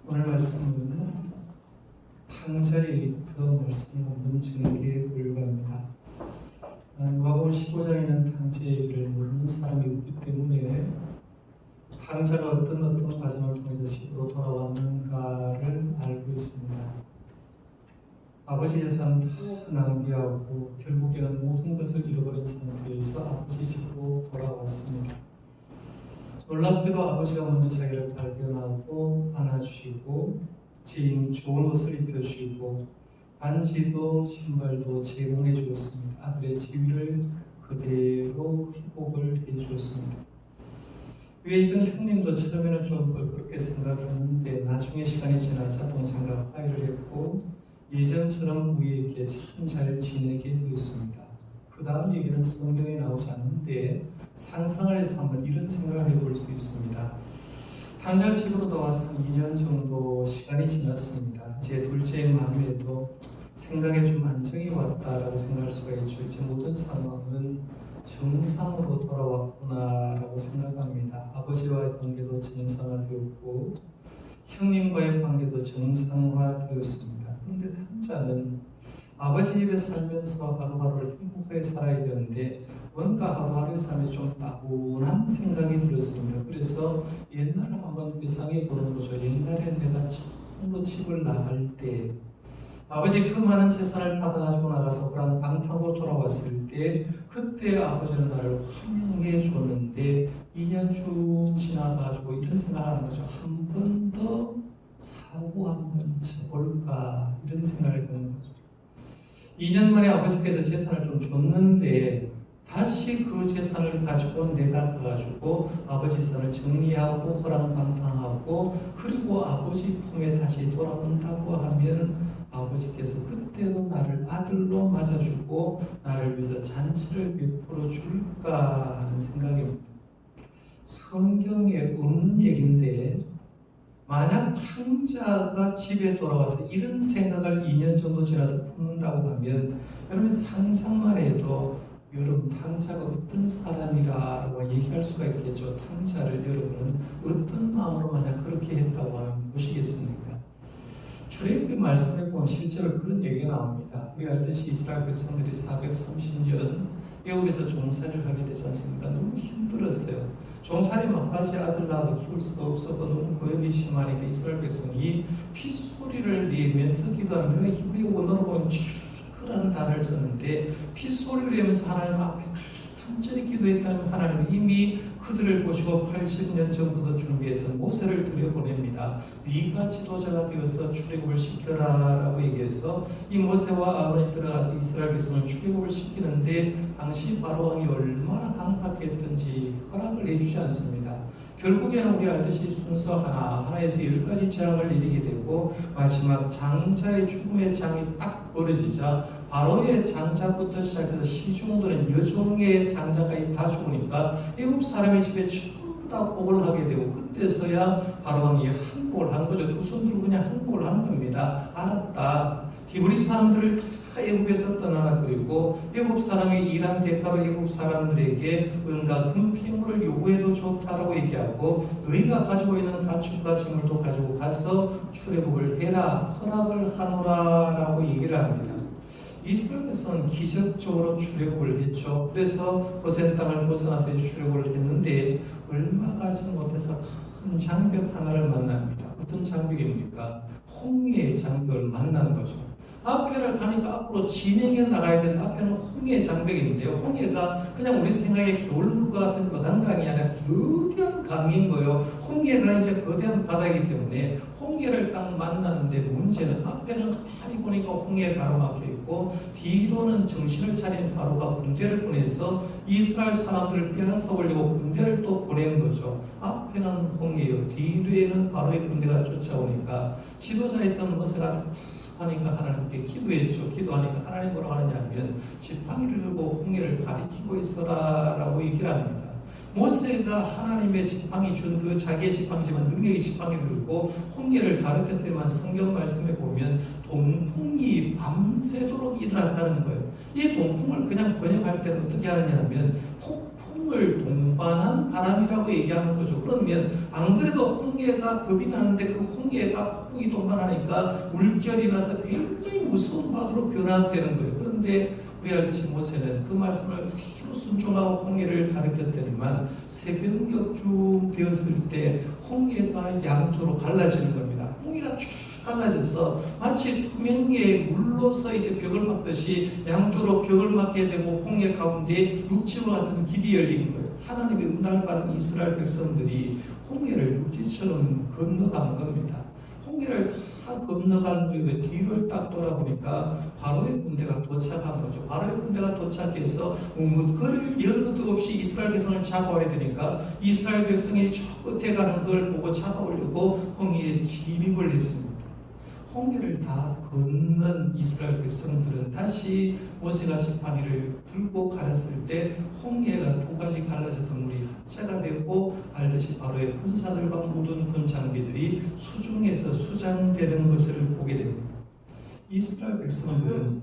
오늘 말씀은 탕자의 더 말씀 한번 증기에 불과합니다. 누가복음 15장에는 탕자의 얘기를 모르는 사람이 없기 때문에 탕자가 어떤 과정을 통해서 집으로 돌아왔는가를 알고 있습니다. 아버지 재산 다 낭비하고 결국에는 모든 것을 잃어버린 상태에서 아버지 집으로 돌아왔습니다. 놀랍게도 아버지가 먼저 자기를 발견하고 안아주시고 좋은 옷을 입혀주시고 반지도 신발도 제공해 주었습니다. 아들의 지위를 그대로 회복을 해 주었습니다. 위에 있던 형님도 처음에는 좀 그렇게 생각했는데 나중에 시간이 지나자 동생과 화해를 했고 예전처럼 우리에게 참 잘 지내게 되었습니다. 그 다음 얘기는 성경에 나오지 않는데 상상을 해서 한번 이런 생각을 해볼 수 있습니다. 탕자 집으로 돌아와서 한 2년 정도 시간이 지났습니다. 제 둘째의 마음에도 생각에 좀 안정이 왔다라고 생각할 수가 있죠. 이제 모든 상황은 정상으로 돌아왔구나라고 생각합니다. 아버지와의 관계도 정상화되었고 형님과의 관계도 정상화되었습니다. 그런데 탕자는 아버지 집에 살면서 하루하루를 행복하게 살아야 되는데 뭔가 하루하루의 삶에 좀 따분한 생각이 들었습니다. 그래서 옛날을 한번 회상해 보는 거죠. 옛날에 내가 처음으로 집을 나갈 때 아버지 그 많은 재산을 받아가지고 나가서 그런 방 타고 돌아왔을 때 그때 아버지는 나를 환영해 줬는데 2년 쭉 지나가지고 이런 생각을 하는 거죠. 한 번 더 사고 한번 쳐볼까 이런 생각을 해보는 거죠. 2년 만에 아버지께서 재산을 좀 줬는데 다시 그 재산을 가지고 내가 가가지고 아버지 재산을 정리하고 허랑방탕하고 그리고 아버지 품에 다시 돌아온다고 하면 아버지께서 그때도 나를 아들로 맞아주고 나를 위해서 잔치를 베풀어 줄까 하는 생각입니다. 성경에 없는 얘기인데 만약 탕자가 집에 돌아와서 이런 생각을 2년 정도 지나서 품는다고 하면 여러분 상상만 해도 여러분 탕자가 어떤 사람이라고 얘기할 수가 있겠죠. 탕자를 여러분은 어떤 마음으로 만약 그렇게 했다고 하면 보시겠습니까? 출애굽기 말씀에 보면 실제로 그런 얘기가 나옵니다. 우리가 알듯이 이스라엘 백성들이 430년 애굽에서 종살이를 하게 되지 않습니까? 너무 힘들었어요. 종살이 막바지 아들 낳아도 키울 수가 없었고 너무 고역이 심하니까 이스라엘 백성이 핏소리를 내면서 기도하는 데는 히브리 원어로 보면 촤크라는 단어를 썼는데 핏소리를 내면서 하나님 앞에 간절히 기도했다면 하나님은 이미 그들을 보시고 80년 전부터 준비했던 모세를 들여보냅니다. 네가 지도자가 되어서 출애굽을 시켜라 라고 얘기해서 이 모세와 아론이 들어가서 이스라엘 백성을 출애굽을 시키는데 당시 바로왕이 얼마나 강팍했던지 허락을 해주지 않습니다. 결국에는 우리 알듯이 순서 하나에서 10가지 재앙을 내리게 되고 마지막 장자의 죽음의 장이 딱 벌어지자 바로의 장자부터 시작해서 시종들은 여종의 장자까지 다 죽으니까 애굽 사람의 집에 전부 다 복을 하게 되고 그때서야 바로왕이 항복을 한 거죠. 두 손 들고 그냥 항복을 한 겁니다. 알았다. 히브리 사람들을 다 애굽에서 떠나라 그리고 애굽 사람이 일한 대가로 애굽 사람들에게 은과 금피물을 요구해도 좋다라고 얘기하고 너희가 가지고 있는 가축과 재물도 가지고 가서 출애굽을 해라 허락을 하노라라고 얘기를 합니다. 이스라엘에서는 기적적으로 출애굽을 했죠. 그래서 고센 땅을 벗어나서 출애굽을 했는데 얼마 가지 못해서 큰 장벽 하나를 만납니다. 어떤 장벽입니까? 홍해의 장벽을 만나는 거죠. 앞에를 가니까 앞으로 진행해 나가야 되는데 앞에는 홍해 장벽인데요. 홍해가 그냥 우리 생각에 겨울물과 같은 거단강이 아니라 거대한 강인 거예요. 홍해가 이제 거대한 바다이기 때문에 홍해를 딱 만났는데 문제는 앞에는 가만히 보니까 홍해에 가로막혀 있고 뒤로는 정신을 차린 바로가 군대를 보내서 이스라엘 사람들을 빼앗아 오려고 군대를 또 보내는 거죠. 앞에는 홍해요. 뒤에는 바로의 군대가 쫓아오니까 지도자였던 모세가 하니까 하나님께 기도했죠. 기도하니까 하나님 뭐라고 하느냐 하면 지팡이를 들고 홍해를 가리키고 있어라 라고 얘기를 합니다. 모세가 하나님의 지팡이 준 그 자기의 지팡이지만 능력의 지팡이를 들고 홍해를 가리켰더니만 성경 말씀에 보면 동풍이 밤새도록 일어났다는 거예요. 이 동풍을 그냥 번역할 때는 어떻게 하느냐 하면 폭풍 죽음을 동반한 바람이라고 얘기하는 거죠. 그러면 안 그래도 홍해가 겁이 나는데 그 홍해가 폭풍이 동반하니까 물결이 나서 굉장히 무서운 바다로 변화되는 거예요. 그런데 우리 알듯이 모세는 그 말씀을 그대로 순종하고 홍해를 가르쳤더니만 새벽녘쯤 되었을 때 홍해가 양쪽으로 갈라지는 겁니다. 홍해가 쫙 갈라져서 마치 투명의 물로서 이제 벽을 막듯이 양쪽으로 벽을 막게 되고 홍해 가운데 육지와 같은 길이 열리는 거예요. 하나님의 응답을 받은 이스라엘 백성들이 홍해를 육지처럼 건너간 겁니다. 홍해를 다 건너간 무렵에 뒤를 딱 돌아보니까 바로의 군대가 도착한 거죠. 바로의 군대가 도착해서 그를 여도 없이 이스라엘 백성을 잡아와야 되니까 이스라엘 백성이 저 끝에 가는 걸 보고 잡아오려고 홍해에 진입을 했습니다. 홍해를 다 건넌 이스라엘 백성들은 다시 모세가 지팡이를 들고 가렸을 때 홍해가 두 가지 갈라졌던 물이 합체가 되고 알듯이 바로의 군사들과 모든 군 장비들이 수중에서 수장되는 것을 보게 됩니다. 이스라엘 백성들은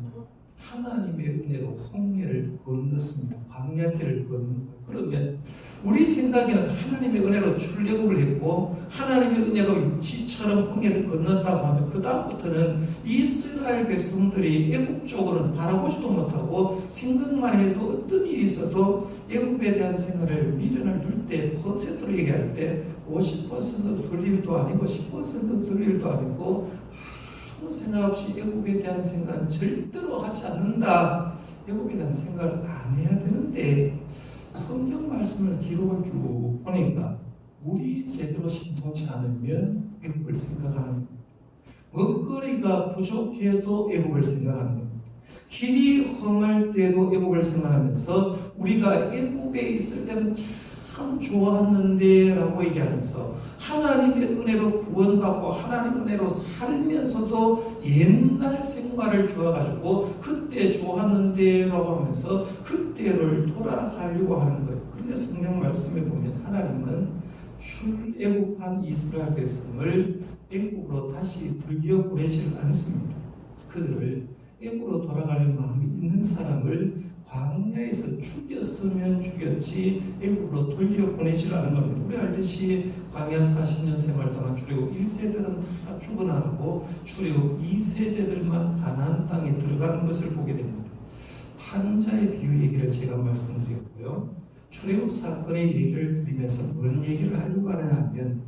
하나님의 은혜로 홍해를 건넜습니다. 광야길을 건넌 거예요. 그러면 우리 생각에는 하나님의 은혜로 출애굽을 했고 하나님의 은혜로 육지처럼 홍해를 건넜다고 하면 그 다음부터는 이스라엘 백성들이 애굽 쪽으로는 바라보지도 못하고 생각만 해도 어떤 일이 있어도 애굽에 대한 생활을 미련을 둘 때 퍼센트로 얘기할 때 50%도 들 일도 아니고 10%도 들 일도 아니고 아무 생각 없이 애굽에 대한 생각은 절대로 하지 않는다. 애굽에 대한 생각을 안 해야 되는데 성경 말씀을 기록을 쭉 보니까 물이 제대로 신통치 않으면 애굽을 생각하는 겁니다. 먹거리가 부족해도 애굽을 생각하는 겁니다. 길이 험할 때도 애굽을 생각하면서 우리가 애굽에 있을 때는 참 좋았는데 라고 얘기하면서 하나님의 은혜로 구원받고 하나님의 은혜로 살면서도 옛날 생활을 좋아가지고 그때 좋았는데 라고 하면서 그때를 돌아가려고 하는 거예요. 그런데 성경 말씀에 보면 하나님은 출애굽한 이스라엘 백성을 애굽으로 다시 들여보내지 않습니다. 그들을 애굽으로 돌아가는 마음이 있는 사람을 광야에서 죽였으면 죽였지 애굽으로 돌려보내지 않은 겁니다. 우리 알듯이 광야 40년 생활 동안 출애굽 1세대는 다 죽어나가고 출애굽 2세대들만 가나안 땅에 들어가는 것을 보게 됩니다. 탕자의 비유 얘기를 제가 말씀드렸고요. 출애굽 사건의 얘기를 드리면서 뭔 얘기를 하려고 하냐면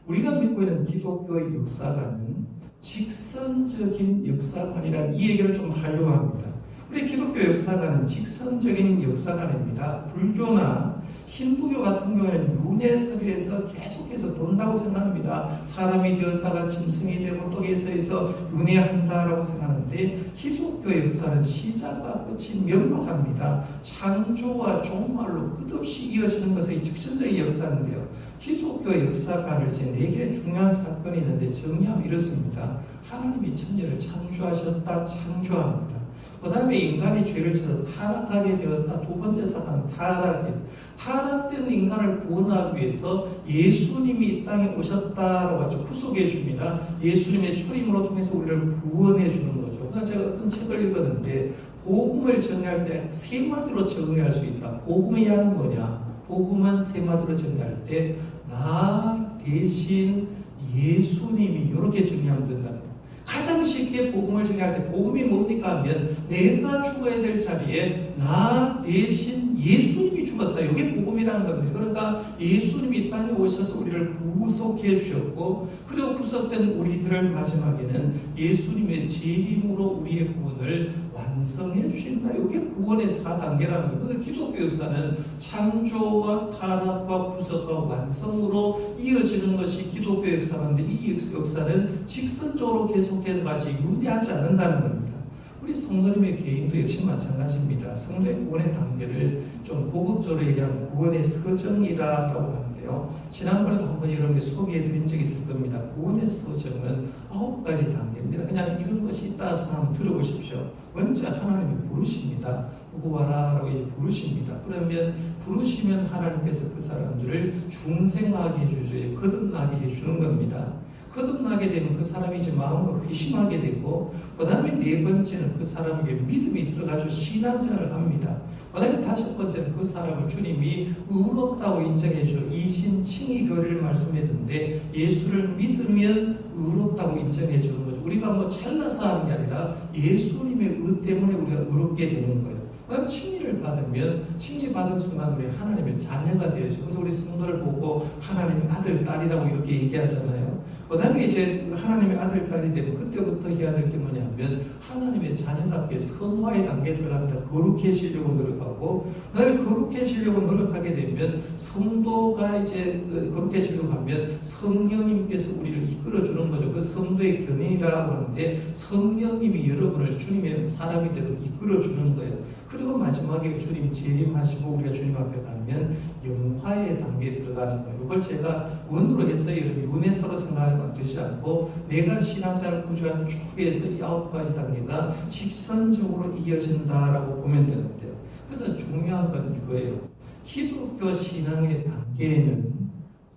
우리가 믿고 있는 기독교의 역사관은 직선적인 역사관이라는 이 얘기를 좀 하려고 합니다. 우리 기독교 역사관은 직선적인 역사관입니다. 불교나 힌두교 같은 경우에는 윤회설에서 계속해서 돈다고 생각합니다. 사람이 되었다가 짐승이 되고 또 계속해서 윤회한다라고 생각하는데 기독교 역사는 시작과 끝이 명확합니다. 창조와 종말로 끝없이 이어지는 것의 직선적인 역사인데요. 기독교 역사관을 이제 4개의 중요한 사건이 있는데 정리하면 이렇습니다. 하나님이 천지를 창조하셨다, 창조합니다. 그 다음에 인간이 죄를 지어서 타락하게 되었다. 두 번째 사건은 타락이에요. 타락된 인간을 구원하기 위해서 예수님이 이 땅에 오셨다라고 하죠. 구속해 줍니다. 예수님의 초림으로 통해서 우리를 구원해 주는 거죠. 그러니까 제가 어떤 책을 읽었는데 복음을 정의할 때 세 마디로 정의할 수 있다. 복음의 양은 뭐냐? 복음은 세 마디로 정의할 때 나 대신 예수님이 이렇게 정의하면 된다. 가장 쉽게 복음을 정의할 때 복음이 뭡니까 하면 내가 죽어야 될 자리에 나 대신 예수님이 죽었다. 이게 복음이라는 겁니다. 그러니까 예수님이 이 땅에 오셔서 우리를 구속해 주셨고 그리고 구속된 우리들을 마지막에는 예수님의 재림으로 우리의 구원을 완성해 주신다. 이게 구원의 4단계라는 거예요. 기독교 역사는 창조와 타락과 구속과 완성으로 이어지는 것이 기독교 역사인데 이 역사는 직선적으로 계속해서 같이 유지하지 않는다는 겁니다. 우리 성도님의 개인도 역시 마찬가지입니다. 성도의 구원의 단계를 좀 고급적으로 얘기하면 구원의 서정이라고 하는데요. 지난번에도 한번 여러분께 소개해드린 적이 있을 겁니다. 구원의 서정은 9가지 단계입니다. 그냥 이런 것이 있다 해서 한번 들어보십시오. 먼저 하나님이 부르십니다. 누구 와라 라고 이제 부르십니다. 그러면 부르시면 하나님께서 그 사람들을 중생하게 해주죠. 거듭나게 해주는 겁니다. 거듭나게 되면 그 사람이 이제 마음으로 회심하게 되고 그 다음에 네 번째는 그 사람에게 믿음이 들어가서 신앙생활을 합니다. 그 다음에 다섯 번째는 그 사람을 주님이 의롭다고 인정해 줘 이신칭의 교리를 말씀했는데 예수를 믿으면 의롭다고 인정해 주는 거죠. 우리가 뭐 잘나서 하는 게 아니라 예수님의 의 때문에 우리가 의롭게 되는 거예요. 그럼 칭의를 받으면 칭의 받은 순간 우리 하나님의 자녀가 되어지고 그래서 우리 성도를 보고 하나님의 아들, 딸이라고 이렇게 얘기하잖아요. 그 다음에 이제 하나님의 아들, 딸이 되면 그때부터 해야 될 게 뭐냐면 하나님의 자녀답게 성화의 단계에 들어갑니다. 거룩해지려고 노력하고 그 다음에 거룩해지려고 노력하게 되면 성도가 이제 거룩해지려고 하면 성령님께서 우리를 이끌어주는 거죠. 그 성도의 견인이라고 하는데 성령님이 여러분을 주님의 사람이 되도록 이끌어주는 거예요. 그리고 마지막에 주님 재림하시고 우리가 주님 앞에 가면 영화의 단계에 들어가는 거예요. 이걸 제가 원으로 해서 윤회서로 생각하면 되지 않고 내가 신앙생활 구조한 축에서 이 9가지 단계가 직선적으로 이어진다라고 보면 되는데요. 그래서 중요한 건 이거예요. 기독교 신앙의 단계에는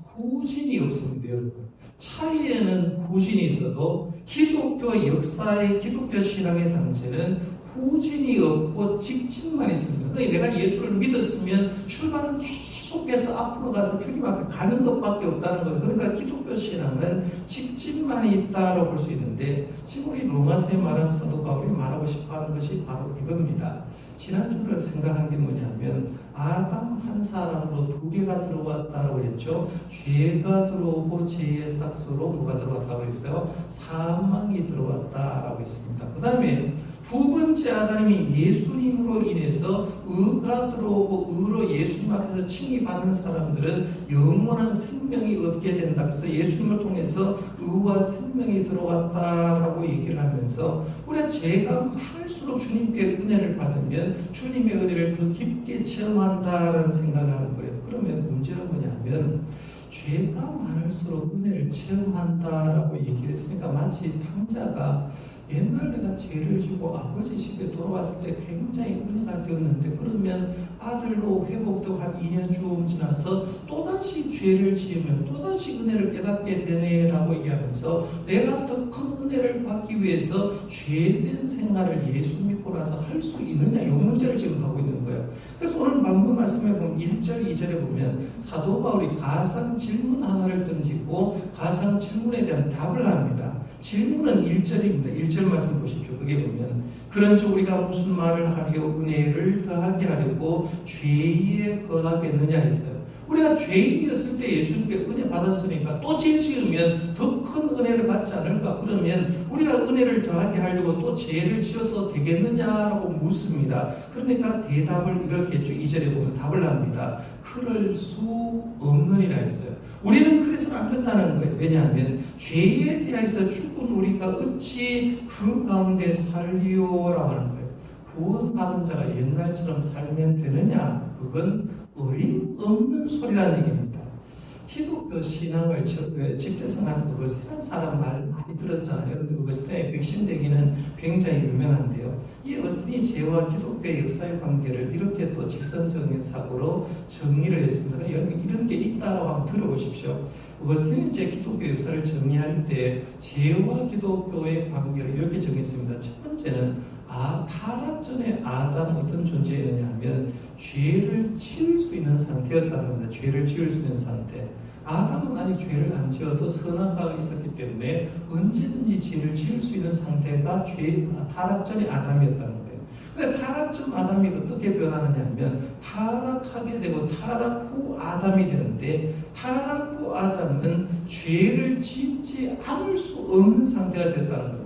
후진이 없습니다, 여러분. 차이에는 후진이 있어도 기독교 역사의 기독교 신앙의 단계는 후진이 없고 직진만 있습니다. 그러니까 내가 예수를 믿었으면 출발은 계속해서 앞으로 가서 주님 앞에 가는 것밖에 없다는 거예요. 그러니까 기독교 신앙은 직진만 있다라고 볼 수 있는데 지금 우리 로마서에 말한 사도 바울이 말하고 싶어하는 것이 바로 이겁니다. 지난주를 생각한 게 뭐냐면 아담 한 사람으로 두 개가 들어왔다고 했죠. 죄가 들어오고 죄의 삭수로 뭐가 들어왔다고 했어요? 사망이 들어왔다라고 했습니다. 그 다음에 두 번째 아담이 예수님으로 인해서 의가 들어오고 의로 예수님 앞에서 칭의받는 사람들은 영원한 생명이 얻게 된다. 그래서 예수님을 통해서 의와 생명이 들어왔다라고 얘기를 하면서 우리가 죄가 많을수록 주님께 은혜를 받으면 주님의 은혜를 더 깊게 체험한다라는 생각을 하는 거예요. 그러면 문제는 뭐냐면 죄가 많을수록 은혜를 체험한다라고 얘기를 했으니까 마치 탕자가 옛날 내가 죄를 지고 아버지 집에 돌아왔을 때 굉장히 은혜가 되었는데 그러면 아들로 회복되고 한 2년 좀 지나서 또다시 죄를 지으면 또다시 은혜를 깨닫게 되네라고 얘기하면서 내가 더 큰 은혜를 받기 위해서 죄된 생활을 예수 믿고 나서 할 수 있느냐 이 문제를 지금 하고 있는 거예요. 그래서 오늘 본문 말씀에 보면 1절 2절에 보면 사도 바울이 가상 질문 하나를 던지고 가상 질문에 대한 답을 합니다. 질문은 1절입니다. 1절 말씀 보십시오. 그게 보면 그런즉 우리가 무슨 말을 하려 은혜를 더하게 하려고 죄에 거하겠느냐 했어요. 우리가 죄인이었을 때 예수님께 은혜 받았으니까 또 죄 지으면 더 큰 은혜를 받지 않을까? 그러면 우리가 은혜를 더하게 하려고 또 죄를 지어서 되겠느냐라고 묻습니다. 그러니까 대답을 이렇게 했죠. 2절에 보면 답을 합니다. 그럴 수 없느니라 했어요. 우리는 그래서는 안 된다는 거예요. 왜냐하면 죄에 대해서 죽은 우리가 어찌 그 가운데 살리오라고 하는 거예요. 구원받은 자가 옛날처럼 살면 되느냐? 그건 어림없는 소리라는 얘기입니다. 기독교 신앙을 집대성한 어거스틴 사람 말 많이 들었잖아요. 그런데 어거스틴의 백신대기는 굉장히 유명한데요. 이 어거스틴이 죄와 기독교의 역사의 관계를 이렇게 또 직선적인 사고로 정리를 했습니다. 이런 게 있다고 한번 들어보십시오. 어거스틴이 이제 기독교 역사를 정리할 때 죄와 기독교의 관계를 이렇게 정했습니다. 첫 번째는 타락 전에 아담 어떤 존재였느냐 하면 죄를 지을 수 있는 상태였다는 겁니다. 죄를 지을 수 있는 상태. 아담은 아직 죄를 안 지어도 선한 바가 있었기 때문에 언제든지 죄를 지을 수 있는 상태가 타락 전의 아담이었다는 거예요. 근데 타락 전 아담이 어떻게 변하느냐 하면 타락하게 되고 타락 후 아담이 되는데 타락 후 아담은 죄를 짓지 않을 수 없는 상태가 됐다는 겁니다.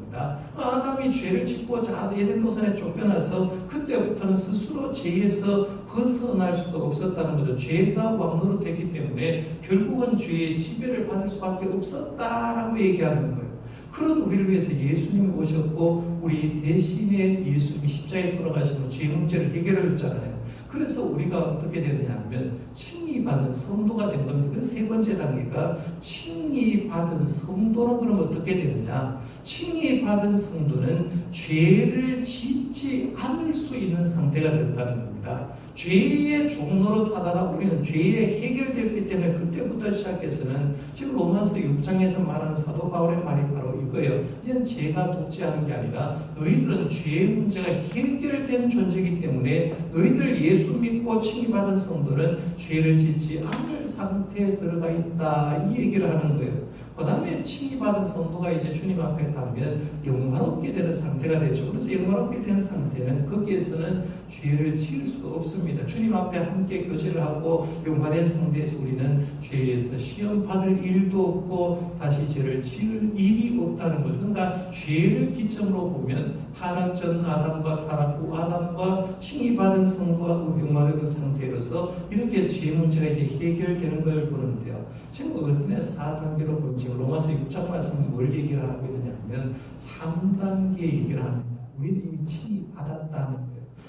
아담이 죄를 짓고 에덴 동산에 쫓겨나서 그때부터는 스스로 죄에서 벗어날 수가 없었다는 거죠. 죄가 왕노릇했기 때문에 결국은 죄의 지배를 받을 수밖에 없었다라고 얘기하는 거예요. 그런 우리를 위해서 예수님이 오셨고 우리 대신에 예수님이 십자가에 돌아가시고 죄 문제를 해결해 줬잖아요. 그래서 우리가 어떻게 되느냐 하면 칭의받는 성도가 된 겁니다. 그 세 번째 단계가 칭의받은 성도는 그럼 어떻게 되느냐? 칭의받은 성도는 죄를 짓지 않을 수 있는 상태가 됐다는 겁니다. 죄의 종로로 타다가 우리는 죄에 해결되었기 때문에 그때부터 시작해서는 지금 로마서 6장에서 말하는 사도 바울의 말이 바로 이거예요. 이제는 죄가 독재하는 게 아니라 너희들은 죄의 문제가 해결된 존재이기 때문에 너희들 예수 믿고 칭의받은 성도는 죄를 짓지 않을 상태에 들어가 있다, 이 얘기를 하는 거예요. 그 다음에 칭의받은 성도가 이제 주님 앞에 가면 영화롭게 되는 상태가 되죠. 그래서 영화롭게 되는 상태는 거기에서는 죄를 지을 수가 없습니다. 주님 앞에 함께 교제를 하고 영화된 상태에서 우리는 죄에서 시험받을 일도 없고 다시 죄를 지을 일이 없다는 거죠. 그러니까 죄를 기점으로 보면 타락 전 아담과 타락 후 아담과 칭의받은 성도가 영화된 상태로서 이렇게 죄 문제가 이제 해결되는 걸 보는데요. 지금 어른의 4단계로 보면 지금 로마서 6장 말씀은 뭘 얘기를 하고 있느냐 하면 3단계 얘기를 합니다. 우리는 이미 칭의받았다는 거예요.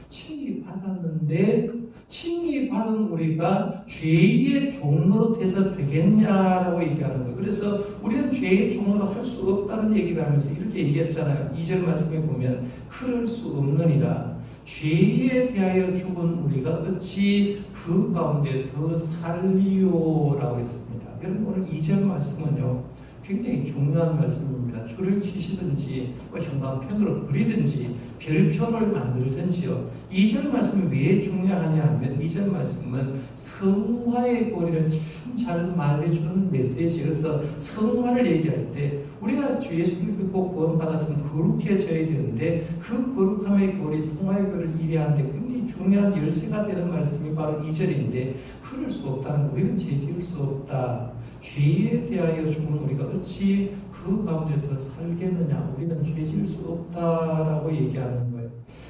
칭의받았는데 칭의받은 우리가 죄의 종로로 돼서 되겠냐라고 얘기하는 거예요. 그래서 우리는 죄의 종로로 할 수 없다는 얘기를 하면서 이렇게 얘기했잖아요. 2절 말씀에 보면 그럴 수 없느니라. 죄에 대하여 죽은 우리가 어찌 그 가운데 더 살리요라고 했습니다. 여러분 오늘 2절 말씀은요 굉장히 중요한 말씀입니다. 줄을 치시든지 형광펜으로 그리든지 별표를 만들든지요. 2절 말씀이 왜 중요하냐 하면 2절 말씀은 성화의 교리를 참 잘 말해주는 메시지여서 성화를 얘기할 때 우리가 주 예수를 믿고 구원받았으면 거룩해져야 되는데 그 거룩함의 교리, 성화의 교리를 이해하는데 굉장히 중요한 열쇠가 되는 말씀이 바로 2절인데 그럴 수 없다는 우리는 죄지을 수 없다. 죄에 대하여 죽은 우리가 어찌 그 가운데 더 살겠느냐. 우리는 죄질 수 없다라고 얘기하는 거예요.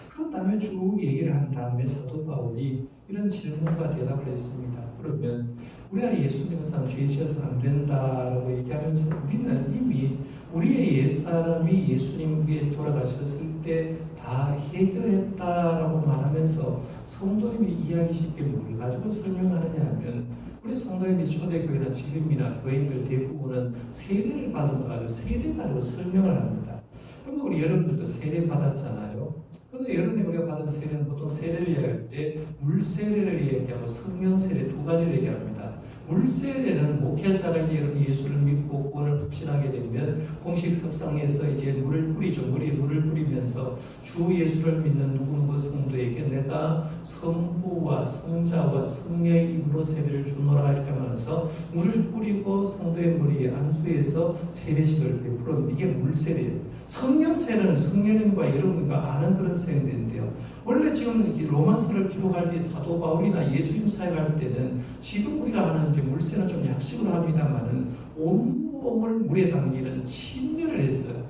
그런 다음에 쭉 얘기를 한 다음에 사도 바울이 이런 질문과 대답을 했습니다. 그러면 우리가 예수 믿는 사람 죄 지어서는 안 된다라고 얘기하면서 우리는 이미 우리의 옛사람이 예수님께 돌아가셨을 때 다 해결했다라고 말하면서 성도님이 이해하기 쉽게 뭘 가지고 설명하느냐 하면 우리 성도님이 초대교회나 지금이나 교인들 대부분은 세례를 받은 거 가지고 세례 가지고 설명을 합니다. 그럼 우리 여러분들도 세례 받았잖아요. 그런데 여러분이 우리가 받은 세례는 보통 세례를 얘기할 때 물세례를 얘기하고 성령세례 두 가지를 얘기합니다. 물세례는 목회자가 이제 여러분 예수를 믿고 구원을 확신하게 되면 공식 석상에서 이제 물을 뿌리죠. 물을 뿌리면서 주 예수를 믿는 누구 성도에게 내가 성부와 성자와 성령의 이름으로 세례를 주노라 이렇게 하면서 물을 뿌리고 성도의 머리에 안수해서 세례식을 베풀었는데 이게 물세례예요. 성령세례는 성령님과 여러분과 아는 그런 세례인데요. 원래 지금 로마서를 기록할 때 사도 바울이나 예수님 사역할 때는 지금 우리가 하는 이제 물세는 좀 약식으로 합니다만은 온몸을 물에 담기는 침례를 했어요.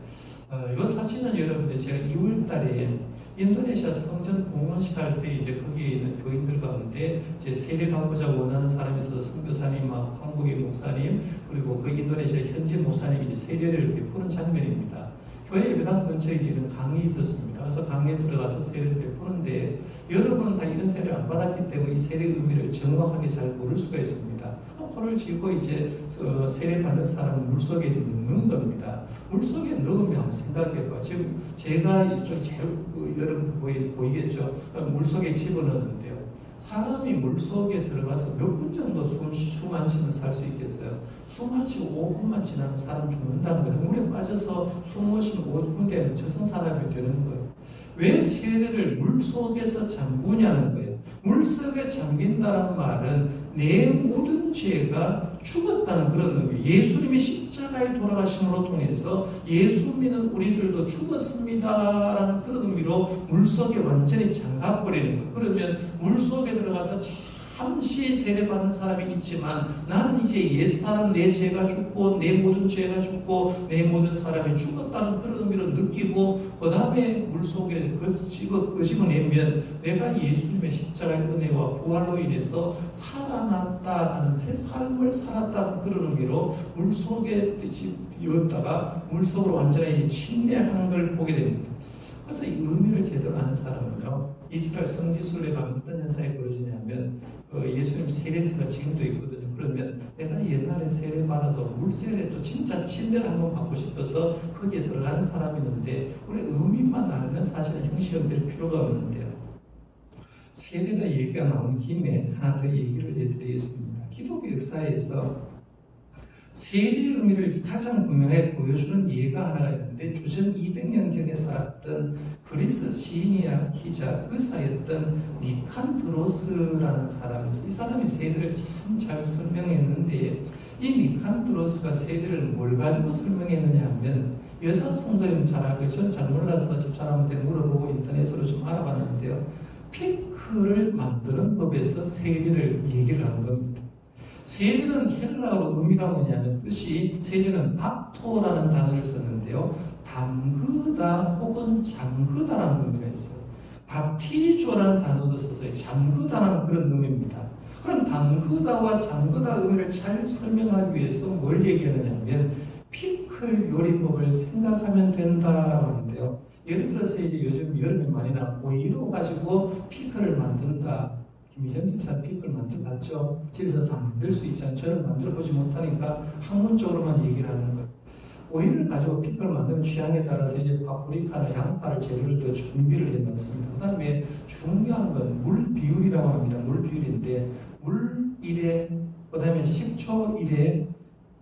이 사진은 여러분들 제가 2월달에 인도네시아 성전 봉헌식 할 때 이제 거기에 있는 교인들 가운데 제 세례 받고자 원하는 사람이 있어서 선교사님, 한국의 목사님 그리고 그 인도네시아 현지 목사님이 이제 세례를 베푸는 장면입니다. 교회 예배당 근처에 이런 강이 있었습니다. 그래서 강에 들어가서 세례를 베푸는데 여러분은 다 이런 세례를 안 받았기 때문에 이 세례 의미를 정확하게 잘 모를 수가 있습니다. 코를 쥐고 이제 세례 받는 사람은 물속에 넣는 겁니다. 물속에 넣으면 한번 생각해봐. 지금 제가 이쪽 제일 여러분 보이겠죠? 물속에 집어넣는데요. 사람이 물속에 들어가서 몇 분 정도 숨 안 쉬면 살 수 있겠어요? 숨 안 쉬고 5분만 지나면 사람 죽는다는 거예요. 물에 빠져서 숨 못 쉬면 5분 되면 저승 사람이 되는 거예요. 왜 세례를 물속에서 잠그냐는 거예요. 물속에 잠긴다는 말은 내 모든 죄가 죽었다는 그런 의미. 예수님이 십자가에 돌아가심으로 통해서 예수 믿는 우리들도 죽었습니다라는 그런 의미로 물속에 완전히 잠가버리는 거예요. 그러면 물속에 들어가서 잠시 세례받은 사람이 있지만 나는 이제 옛사람 내 죄가 죽고 내 모든 죄가 죽고 내 모든 사람이 죽었다는 그런 의미로 느끼고 그 다음에 물속에 끄집어내면 내가 예수님의 십자가의 은혜와 부활로 인해서 살아났다는 새 삶을 살았다는 그런 의미로 물속에 였다가 물속으로 완전히 침례하는 걸 보게 됩니다. 그래서 이 의미를 제대로 아는 사람은요, 이스라엘 성지순례 가면 어떤 현상이 벌어지냐면 예수님 세례태가 지금도 있거든요. 그러면 내가 옛날에 세례 받아도 물세례도 진짜 침례를 한번 받고 싶어서 거기에 들어가는 사람이 있는데 우리 의미만 알면 사실은 형식을 낼 필요가 없는데요. 세례가 얘기가 나온 김에 하나 더 얘기를 해드리겠습니다. 기독교 역사에서 세례의 의미를 가장 분명하게 보여주는 예가 하나가 있는데 주전 200년경에 살았던 그리스 시인이야 기자 의사였던 니칸드로스라는 사람이 있어요. 이 사람이 세례를 참 잘 설명했는데 이 니칸드로스가 세례를 뭘 가지고 설명했느냐 하면 여자 성도님 잘 알고 전 잘 몰라서 집사람한테 물어보고 인터넷으로 좀 알아봤는데요. 피클을 만드는 법에서 세례를 얘기를 하는 겁니다. 세례는 헬라어로 의미가 뭐냐면 뜻이 세례는 밥토라는 단어를 썼는데요. 담그다 혹은 잠그다라는 의미가 있어요. 밥티조라는 단어도 써서 잠그다라는 그런 의미입니다. 그럼 담그다와 잠그다 의미를 잘 설명하기 위해서 뭘 얘기하느냐면 피클 요리법을 생각하면 된다라고 하는데요. 예를 들어서 이제 요즘 여름에 많이 나온 오이로 가지고 피클을 만든다. 김희정 집사 피클 만들어봤죠? 집에서 다 만들 수 있지 않아요? 저는 만들어보지 못하니까 학문적으로만 얘기를 하는 거예요. 오이를 가지고 피클을 만들면 취향에 따라서 이제 파프리카나 양파를 재료를 더 준비를 해 놓습니다. 그 다음에 중요한 건 물 비율이라고 합니다. 물 비율인데 물 1에 그 다음에 식초 1에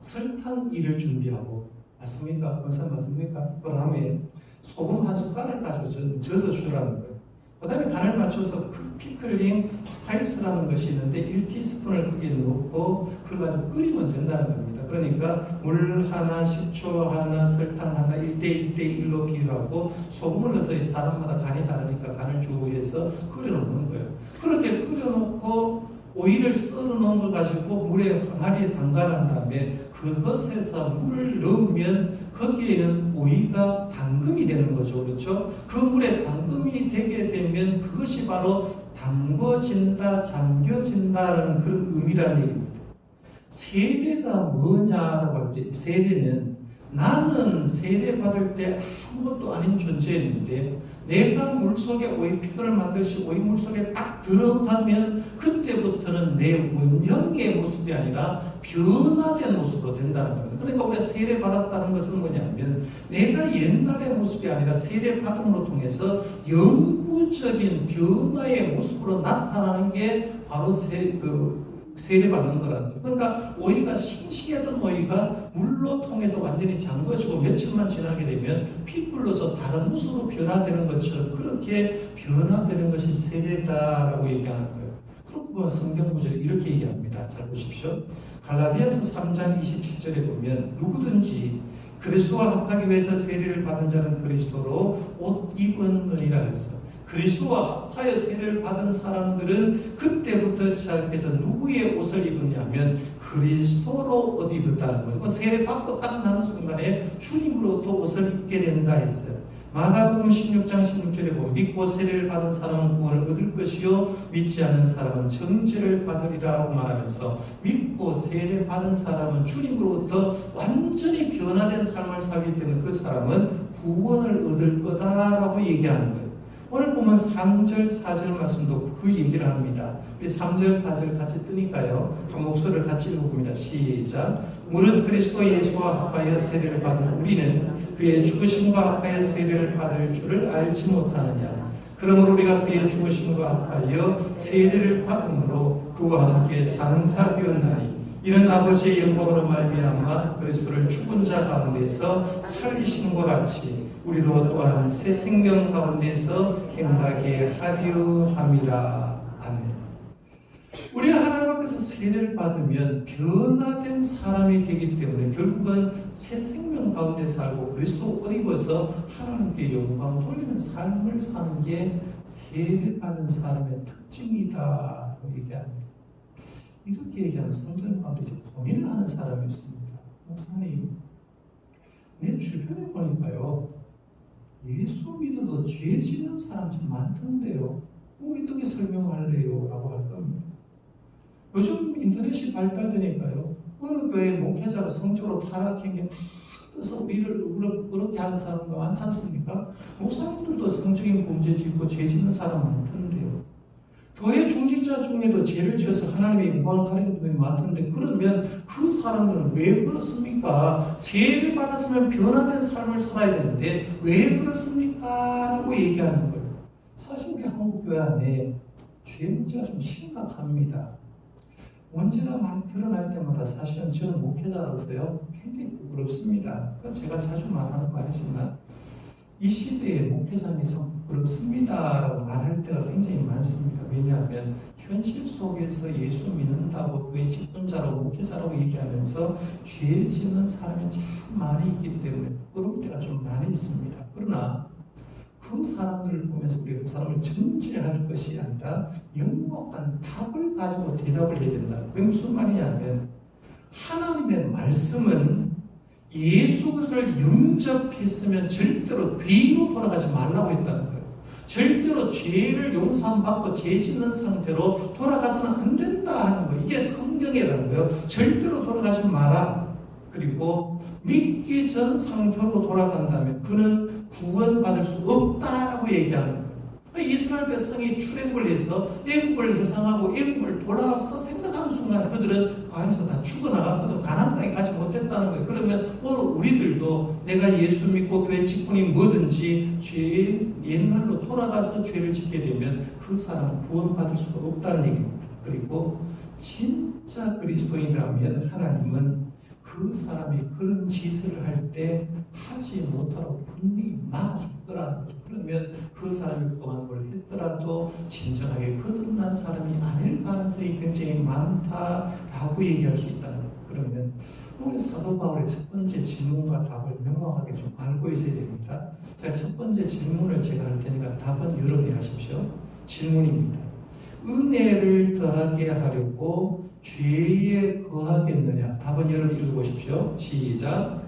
설탕 1을 준비하고 맞습니까? 그건 맞습니까? 그 다음에 소금 한 숟갈을 가지고 져서 주라는 거예요. 그 다음에 간을 맞춰서 피클링 스파이스라는 것이 있는데 1티스푼을 거기에 넣고 그걸 가지고 끓이면 된다는 겁니다. 그러니까 물 하나, 식초 하나, 설탕 하나 1대1로 비율하고 소금을 넣어서 사람마다 간이 다르니까 간을 주고해서 끓여놓는 거예요. 그렇게 끓여놓고 오이를 썰어놓은 걸 가지고 물에 항아리에 담가난 다음에 그것에서 물을 넣으면 거기에는 오이가 당금이 되는 거죠. 그렇죠? 그 물에 당금이 되게 되면 그것이 바로 담궈진다, 잠겨진다라는 그런 의미라는 얘기입니다. 세례가 뭐냐라고 할 때 세례는 나는 세례 받을 때 아무것도 아닌 존재였는데 내가 물속에 오이 피클을 만들시 오이 물속에 딱 들어가면 그때부터는 내 원형의 모습이 아니라 변화된 모습으로 된다는 겁니다. 그러니까 우리가 세례 받았다는 것은 뭐냐면 내가 옛날의 모습이 아니라 세례 받음으로 통해서 영구적인 변화의 모습으로 나타나는 게 바로 세례받는 거라는 거예요. 그러니까 오이가 싱싱했던 오이가 물로 통해서 완전히 잠궈지고 며칠만 지나게 되면 피뿔로서 다른 모습으로 변화되는 것처럼 그렇게 변화되는 것이 세례다라고 얘기하는 거예요. 그렇게 보면 성경 구절이 이렇게 얘기합니다. 잘 보십시오. 갈라디아서 3장 27절에 보면 누구든지 그리스도와 합하기 위해서 세례를 받은 자는 그리스도로 옷 입었느니라 했어요. 그리스도와 합하여 세례를 받은 사람들은 그때부터 시작해서 누구의 옷을 입었냐면 그리스도로 옷 입었다는 거예요. 세례 받고 딱 나는 순간에 주님으로부터 옷을 입게 된다 했어요. 마가복음 16장 16절에 보면 믿고 세례를 받은 사람은 구원을 얻을 것이요 믿지 않는 사람은 정죄를 받으리라고 말하면서 믿고 세례 받은 사람은 주님으로부터 완전히 변화된 삶을 살기 때문에 그 사람은 구원을 얻을 거다라고 얘기하는 거예요. 오늘 보면 3절, 4절 말씀도 그 얘기를 합니다. 우리 3절, 4절 같이 뜨니까요. 한 목소리를 같이 읽어봅니다. 시작. 무릇 그리스도 예수와 합하여 세례를 받은 우리는 그의 죽으심과 합하여 세례를 받을 줄을 알지 못하느냐. 그러므로 우리가 그의 죽으심과 합하여 세례를 받음으로 그와 함께 장사되었나니 이는 아버지의 영광으로 말미암아 그리스도를 죽은 자 가운데서 살리심과 같이 우리도 또한 새 생명 가운데서 행하게 하려 함이라. 아멘. 우리가 하나님 앞에서 세례를 받으면 변화된 사람이 되기 때문에 결국은 새 생명 가운데 살고 그리스도 옷 입어서 하나님께 영광 돌리는 삶을 사는 게 세례받은 사람의 특징이다 얘기합니다. 이렇게 얘기하는 성도님 가운데 이제 고민을 하는 사람이 있습니다. 목사님, 내 주변에 보니까요 예수 믿어도 죄 짓는 사람 참 많던데요. 어떻게 설명할래요? 라고 할 겁니다. 요즘 인터넷이 발달되니까요. 어느 교회 목회자가 성적으로 타락한 게 막 떠서 우리를 그렇게 하는 사람도 많지 않습니까? 목사님들도 성적인 범죄 짓고 죄 짓는 사람 많던데요. 교회 중직자 중에도 죄를 지어서 하나님의 영광을 가리는 분들이 많던데 그러면 그 사람들은 왜 그렇습니까? 세례를 받았으면 변화된 삶을 살아야 되는데 왜 그렇습니까? 라고 얘기하는 거예요. 사실 우리 한국교회 안에 죄 문제가 좀 심각합니다. 언제나 많이 드러날 때마다 사실은 저는 목회자로서요 굉장히 부끄럽습니다. 제가 자주 말하는 말이지만 이 시대에 목회자님이 참 부끄럽습니다라고 말할 때가 굉장히 많습니다. 왜냐하면 현실 속에서 예수 믿는다고 그의 직분자라고 목회자라고 얘기하면서 죄 짓는 사람이 참 많이 있기 때문에 부끄러울 때가 좀 많이 있습니다. 그러나 그 사람들을 보면서 우리가 그 사람을 정죄할 것이 아니라 영원한 답을 가지고 대답을 해야 된다. 그게 무슨 말이냐면 하나님의 말씀은 예수 그리스도를 영접했으면 절대로 뒤로 돌아가지 말라고 했다는 거예요. 절대로 죄를 용서받고 죄 짓는 상태로 돌아가서는 안 된다 하는 거예요. 이게 성경이라는 거예요. 절대로 돌아가지 마라. 그리고 믿기 전 상태로 돌아간다면 그는 구원받을 수 없다라고 얘기하는 거예요. 이스라엘 백성이 출애굽을 해서 애굽을 해상하고 애굽을 돌아와서 생각하는 순간 그들은 광야에서 다 죽어나갔거든. 가나안 땅에 가지 못했다는 거예요. 그러면 오늘 우리들도 내가 예수 믿고 교회 직분이 뭐든지 죄 옛날로 돌아가서 죄를 짓게 되면 그 사람은 구원받을 수가 없다는 얘기입니다. 그리고 진짜 그리스도인이라면 하나님은 그 사람이 그런 짓을 할 때 하지 못하라고 분명히 막아줬더라는 거죠. 그러면 그 사람이 그동안 뭘 했더라도 진정하게 거듭난 사람이 아닐 가능성이 굉장히 많다라고 얘기할 수 있다는 거예요. 그러면 오늘 사도 바울의 첫 번째 질문과 답을 명확하게 좀 알고 있어야 됩니다. 자, 첫 번째 질문을 제가 할 테니까 답은 여러분이 하십시오. 질문입니다. 은혜를 더하게 하려고 죄에 거하겠느냐? 답은 여러분 읽어보십시오. 시작.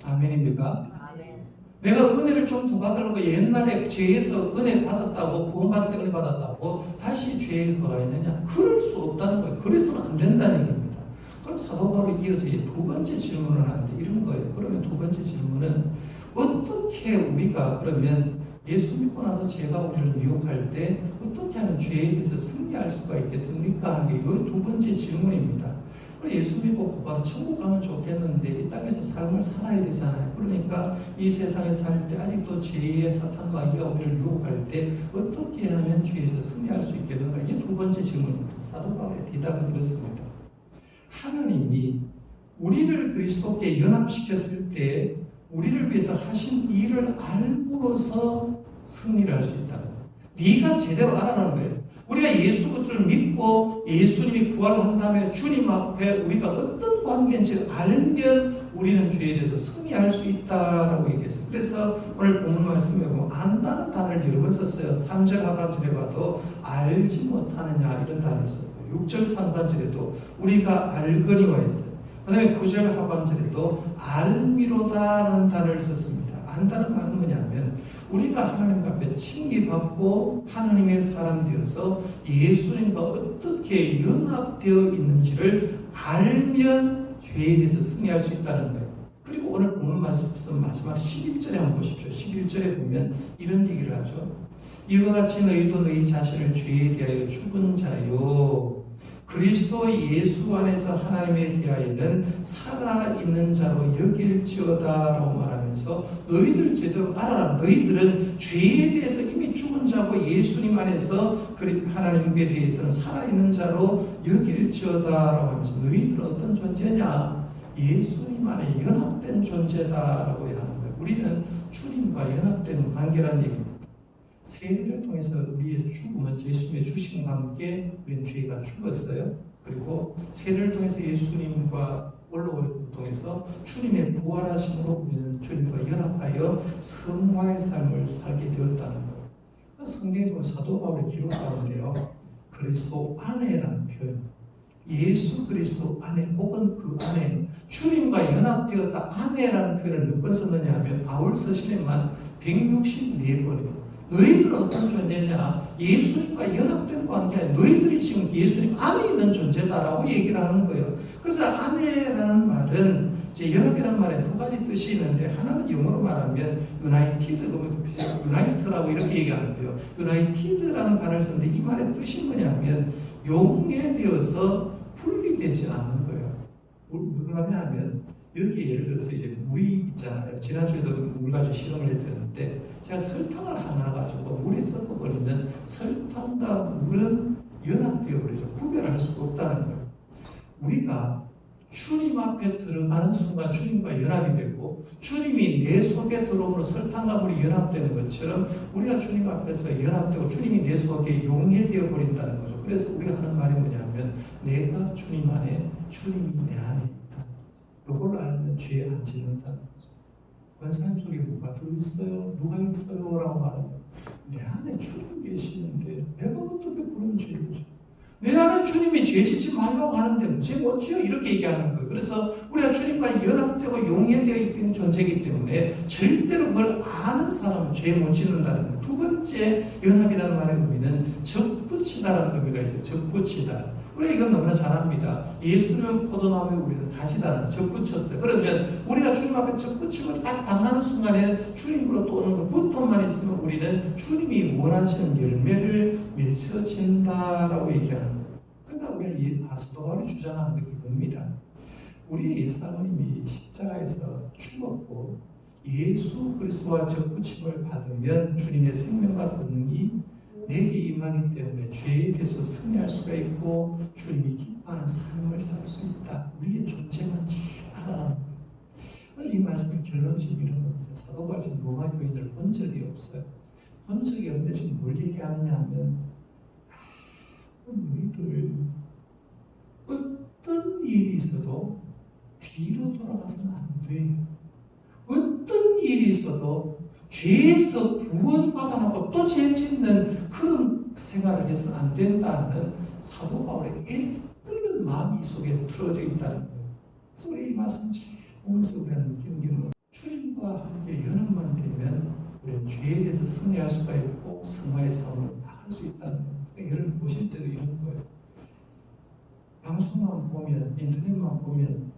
아멘입니까? 아멘. 내가 은혜를 좀 더 받으려고 옛날에 죄에서 은혜 받았다고 구원받을 때 은혜 받았다고 다시 죄에 거하겠느냐? 그럴 수 없다는 거예요. 그래서는 안 된다는 얘기입니다. 그럼 사도 바울이 이어서 두 번째 질문을 하는데 이런 거예요. 그러면 두 번째 질문은 어떻게 우리가 그러면 예수 믿고 나서 죄가 우리를 미혹할 때 어떻게 하면 죄에 대해서 승리할 수가 있겠습니까? 하는 게 이 두 번째 질문입니다. 예수 믿고 곧바로 천국 가면 좋겠는데 이 땅에서 삶을 살아야 되잖아요. 그러니까 이 세상에 살 때 아직도 죄의 사탄 마귀가 우리를 유혹할 때 어떻게 하면 죄에서 승리할 수 있겠는가? 이게 두 번째 질문입니다. 사도 바울의 대답은 이렇습니다. 하나님이 우리를 그리스도께 연합시켰을 때 우리를 위해서 하신 일을 알고서 승리를 할 수 있다는 거예요. 네가 제대로 알아라는 거예요. 우리가 예수 그리스도를 믿고 예수님이 부활한 다음에 주님 앞에 우리가 어떤 관계인지 알면 우리는 죄에 대해서 승리할 수 있다라고 얘기했어요. 그래서 오늘 본문 말씀에 보면 안다는 단어를 여러 번 썼어요. 3절 하반절에 봐도 알지 못하느냐 이런 단어를 썼고요. 6절 상반절에도 우리가 알거니와 했어요. 그 다음에 9절 하반절에도 알미로다라는 단어를 썼습니다. 안다는 말은 뭐냐면 우리가 하나님 앞에 칭의받고 하나님의 사람 되어서 예수님과 어떻게 연합되어 있는지를 알면 죄에 대해서 승리할 수 있다는 거예요. 그리고 오늘 본문 말씀 마지막 11절에 한번 보십시오. 11절에 보면 이런 얘기를 하죠. 이와 같이 너희도 너희 자신을 죄에 대하여 죽은 자요 그리스도 예수 안에서 하나님에 대하여는 살아있는 자로 여길지어다라고 말하면서 너희들 제대로 알아라. 너희들은 죄에 대해서 이미 죽은 자고 예수님 안에서 하나님에 대해서는 살아있는 자로 여길지어다라고 하면서 너희들은 어떤 존재냐? 예수님 안에 연합된 존재다라고 하는 거예요. 우리는 주님과 연합된 관계라는 얘기입니다. 세례를 통해서 우리의 죽음은 예수님의 주심과 함께 우리는 죄가 죽었어요. 그리고 세례를 통해서 예수님과 올라오는 통해서 주님의 부활하심으로 우리는 주님과 연합하여 성화의 삶을 살게 되었다는 거예요. 성경에 보면 사도 바울의 기록 가운데요. 그리스도 안에라는 표현, 예수 그리스도 안에 혹은 그 안에 주님과 연합되었다 안에라는 표현을 몇 번 썼느냐 하면 바울 서신에만 164번이에요. 너희들은 어떤 존재냐? 예수님과 연합된 관계야. 너희들이 지금 예수님 안에 있는 존재다라고 얘기를 하는 거예요. 그래서 안에라는 말은 이제 연합이라는 말에 두 가지 뜻이 있는데 하나는 영어로 말하면 유나이트라고 이렇게 얘기하는데요. 유나이티드라는 단어를 썼는데 이 말의 뜻이 뭐냐면 용해되어서 분리되지 않는 거예요. 뭐냐면 여기 예를 들어서 이제 물이 있잖아요. 지난주에도 물 가지고 실험을 해드렸는데 제가 설탕을 하나 가지고 물에 섞어버리면 설탕과 물은 연합되어 버리죠. 구별할 수가 없다는 거예요. 우리가 주님 앞에 들어가는 순간 주님과 연합이 되고 주님이 내 속에 들어오므로 설탕과 물이 연합되는 것처럼 우리가 주님 앞에서 연합되고 주님이 내 속에 용해되어 버린다는 거죠. 그래서 우리가 하는 말이 뭐냐면 내가 주님 안에 주님이 내 안에 있다. 이걸 알면 죄에 안 짓는다는 거죠. 권사님 속에 뭐가 들어있어요? 누가 있어요? 라고 말하면 내 안에 주님 계시는데 내가 어떻게 그런 죄를 져? 내 안에 주님이 죄 짓지 말라고 하는데 죄 못지요? 이렇게 얘기하는 거예요. 그래서 우리가 주님과 연합되고 용해되어 있는 존재이기 때문에 절대로 그걸 아는 사람은 죄 못 짓는다는 거예요. 두 번째 연합이라는 말의 의미는 접붙이다라는 의미가 있어요. 접붙이다. 우리가 이건 너무나 잘 압니다. 예수는 포도나무에 우리는 가시다는 접붙였어요. 그러면 우리가 주님 앞에 접붙이고 딱 당하는 순간에는 주님으로 또 오는 것부터만 있으면 우리는 주님이 원하시는 열매를 맺혀진다라고 얘기하는 거예요. 그러니까 우리가 이 사도 바울이 주장하는 게 그겁니다. 우리 예수님이 십자가에서 죽었고 예수 그리스도와 접붙임을 받으면 주님의 생명과 권능이 내게 임하기 때문에 죄에 대해서 승리할 수가 있고 주님이 기뻐하는 삶을 살 수 있다. 우리의 존재만 잘 알아라는 거예요. 이 말씀의 결론 지금 이런 겁니다. 사도 바울이 지금 로마 교인들을 본 적이 없어요. 본 적이 없는데 지금 뭘 얘기하느냐 하면 너희들 어떤 일이 있어도 뒤로 돌아가서는 안 돼. 어떤 일이 있어도 죄에서 구원받아놓고 또 죄 짓는 그런 생활을 해서는 안 된다는 사도 바울의 애끓는 마음이 속에 틀어져 있다는 거예요. 그래서 우리 이 말씀 잘 보면서 우리가 느끼는 게 뭐예요? 주님과 함께 연합만 되면 우리는 죄에 대해서 승리할 수가 있고 성화의 삶으로 나갈 수 있다는 거예요. 그러니까 여러분 보실 때도 이런 거예요. 방송만 보면, 인터넷만 보면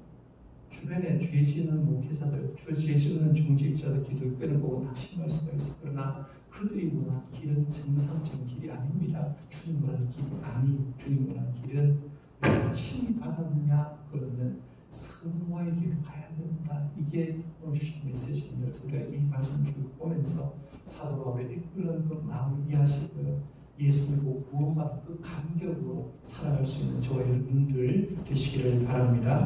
주변에 죄 지는 목회자들, 죄 지는 중직자들 기독교를 보고 낙심할 수가 있어. 그러나 그들이 원하는 길은 정상적인 길이 아닙니다. 주님 원하는 길이 아니, 주님 원하는 길은 내가 칭이 받았느냐? 그러면 성화의 길을 가야 된다. 이게 오늘 주신 메시지입니다. 그래서 우리가 이 말씀 쭉 보면서 사도 바울의 이끌는 그 마음을 이해하시고요. 예수 믿고 구원받은 그 감격으로 살아갈 수 있는 저와 여러분들 되시기를 바랍니다.